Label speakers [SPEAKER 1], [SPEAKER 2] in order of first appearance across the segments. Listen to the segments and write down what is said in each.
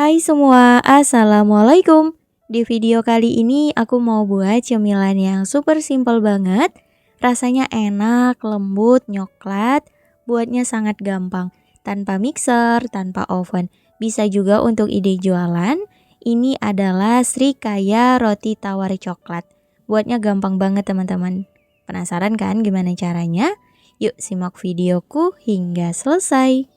[SPEAKER 1] Hai semua, Assalamualaikum. Di video kali ini aku mau buat cemilan yang super simple banget. Rasanya enak, lembut, nyoklat. Buatnya sangat gampang, tanpa mixer, tanpa oven. Bisa juga untuk ide jualan. Ini adalah Srikaya roti tawar coklat. Buatnya gampang banget teman-teman. Penasaran kan gimana caranya? Yuk simak videoku hingga selesai.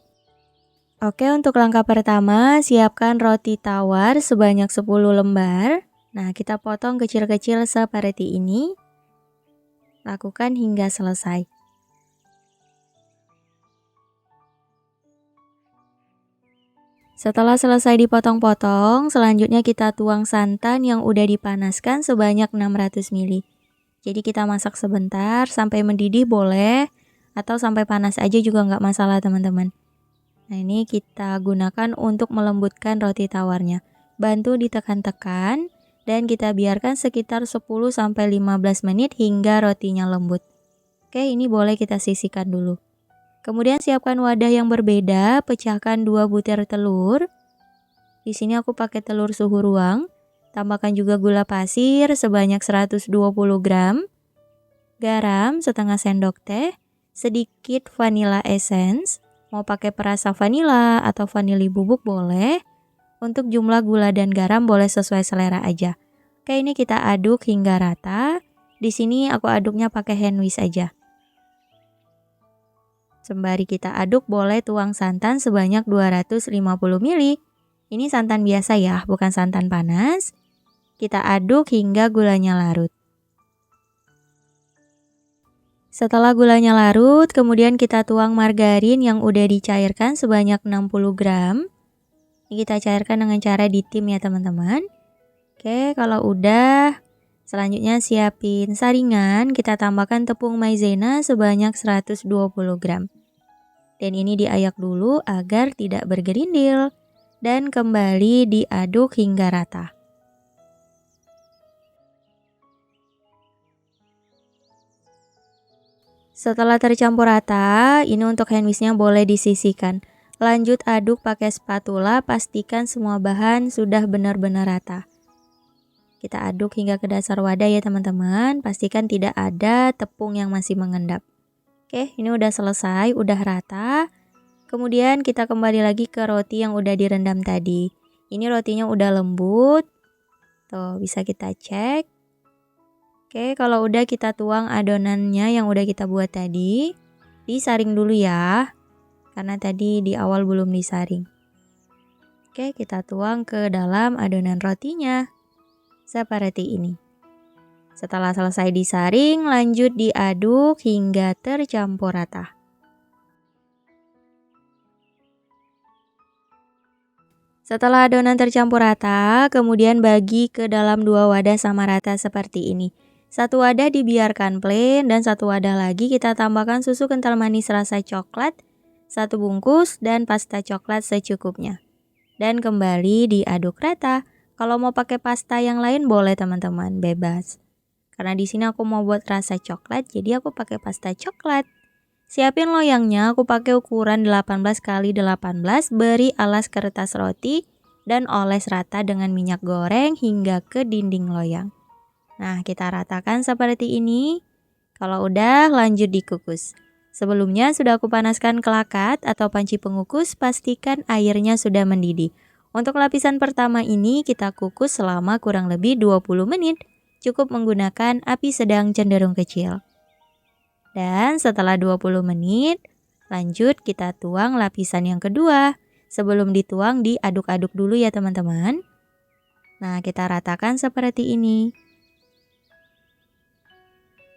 [SPEAKER 1] Oke, untuk langkah pertama, siapkan roti tawar sebanyak 10 lembar. Nah, kita potong kecil-kecil seperti ini. Lakukan hingga selesai. Setelah selesai dipotong-potong, selanjutnya kita tuang santan yang udah dipanaskan sebanyak 600 ml. Jadi kita masak sebentar sampai mendidih boleh, atau sampai panas aja juga nggak masalah teman-teman. Nah, ini kita gunakan untuk melembutkan roti tawarnya. Bantu ditekan-tekan dan kita biarkan sekitar 10-15 menit hingga rotinya lembut. Oke, ini boleh kita sisihkan dulu. Kemudian siapkan wadah yang berbeda, pecahkan 2 butir telur. Di sini aku pakai telur suhu ruang. Tambahkan juga gula pasir sebanyak 120 gram, garam setengah sendok teh, sedikit vanilla essence. Mau pakai perasa vanila atau vanili bubuk boleh. Untuk jumlah gula dan garam boleh sesuai selera aja. Oke, ini kita aduk hingga rata. Di sini aku aduknya pakai hand whisk aja. Sembari kita aduk boleh tuang santan sebanyak 250 ml. Ini santan biasa ya, bukan santan panas. Kita aduk hingga gulanya larut. Setelah gulanya larut, kemudian kita tuang margarin yang udah dicairkan sebanyak 60 gram. Ini kita cairkan dengan cara ditim ya teman-teman. Oke, kalau udah, selanjutnya siapin saringan. Kita tambahkan tepung maizena sebanyak 120 gram. Dan ini diayak dulu agar tidak bergerindil. Dan kembali diaduk hingga rata. Setelah tercampur rata, ini untuk hand whisknya boleh disisihkan. Lanjut aduk pakai spatula, pastikan semua bahan sudah benar-benar rata. Kita aduk hingga ke dasar wadah ya teman-teman, pastikan tidak ada tepung yang masih mengendap. Oke, ini udah selesai, udah rata. Kemudian kita kembali lagi ke roti yang udah direndam tadi. Ini rotinya udah lembut. Tuh, bisa kita cek. Oke, kalau udah kita tuang adonannya yang udah kita buat tadi. Disaring dulu ya, karena tadi di awal belum disaring. Oke, kita tuang ke dalam adonan rotinya. Seperti ini. Setelah selesai disaring, lanjut diaduk hingga tercampur rata. Setelah adonan tercampur rata, kemudian bagi ke dalam 2 wadah sama rata seperti ini. Satu wadah dibiarkan plain dan satu wadah lagi kita tambahkan susu kental manis rasa coklat, 1 bungkus dan pasta coklat secukupnya. Dan kembali diaduk rata. Kalau mau pakai pasta yang lain boleh teman-teman, bebas. Karena di sini aku mau buat rasa coklat, jadi aku pakai pasta coklat. Siapin loyangnya, aku pakai ukuran 18 x 18, beri alas kertas roti dan oles rata dengan minyak goreng hingga ke dinding loyang. Nah, kita ratakan seperti ini. Kalau udah, lanjut dikukus. Sebelumnya sudah aku panaskan kelakat atau panci pengukus, pastikan airnya sudah mendidih. Untuk lapisan pertama ini kita kukus selama kurang lebih 20 menit. Cukup menggunakan api sedang cenderung kecil. Dan setelah 20 menit, lanjut kita tuang lapisan yang kedua. Sebelum dituang diaduk-aduk dulu ya teman-teman. Nah, kita ratakan seperti ini.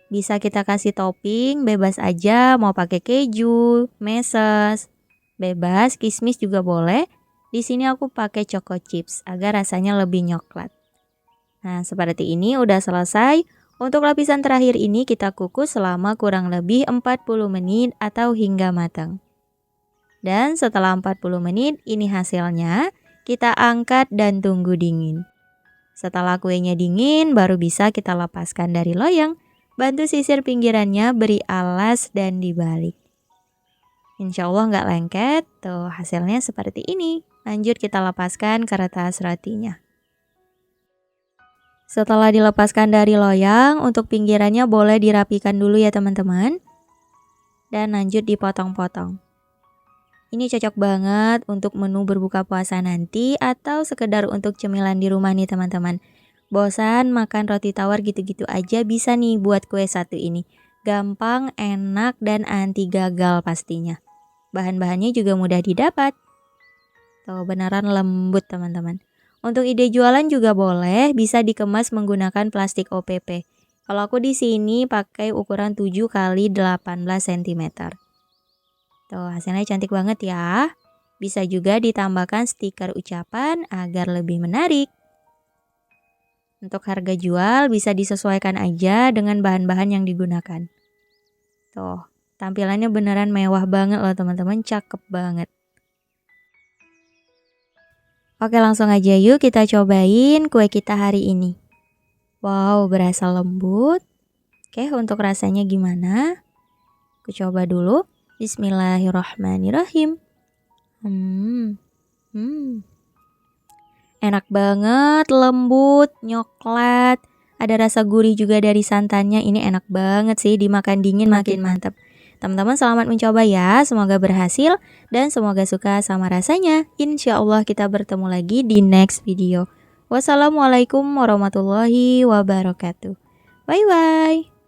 [SPEAKER 1] Bisa kita kasih topping, bebas aja, mau pakai keju, meses, bebas, kismis juga boleh. Di sini aku pakai choco chips agar rasanya lebih nyoklat. Nah, seperti ini udah selesai. Untuk lapisan terakhir ini kita kukus selama kurang lebih 40 menit atau hingga matang. Dan setelah 40 menit ini hasilnya, kita angkat dan tunggu dingin. Setelah kuenya dingin baru bisa kita lepaskan dari loyang. Bantu sisir pinggirannya, beri alas dan dibalik. Insya Allah nggak lengket, tuh hasilnya seperti ini. Lanjut kita lepaskan kertas rotinya. Setelah dilepaskan dari loyang, untuk pinggirannya boleh dirapikan dulu ya teman-teman. Dan lanjut dipotong-potong. Ini cocok banget untuk menu berbuka puasa nanti atau sekedar untuk cemilan di rumah nih teman-teman. Bosan makan roti tawar gitu-gitu aja, bisa nih buat kue satu ini. Gampang, enak, dan anti gagal pastinya. Bahan-bahannya juga mudah didapat. Tuh beneran lembut teman-teman. Untuk ide jualan juga boleh, bisa dikemas menggunakan plastik OPP. Kalau aku di sini pakai ukuran 7 x 18 cm. Tuh hasilnya cantik banget ya. Bisa juga ditambahkan stiker ucapan agar lebih menarik. Untuk harga jual bisa disesuaikan aja dengan bahan-bahan yang digunakan. Tuh, tampilannya beneran mewah banget loh teman-teman, cakep banget. Oke, langsung aja yuk kita cobain kue kita hari ini. Wow, berasa lembut. Oke, untuk rasanya gimana? Aku coba dulu. Bismillahirrahmanirrahim. Enak banget, lembut, nyoklat. Ada rasa gurih juga dari santannya. Ini enak banget sih, dimakan dingin makin mantap. Teman-teman selamat mencoba ya, semoga berhasil dan semoga suka sama rasanya. Insya Allah kita bertemu lagi di next video. Wassalamualaikum warahmatullahi wabarakatuh. Bye bye.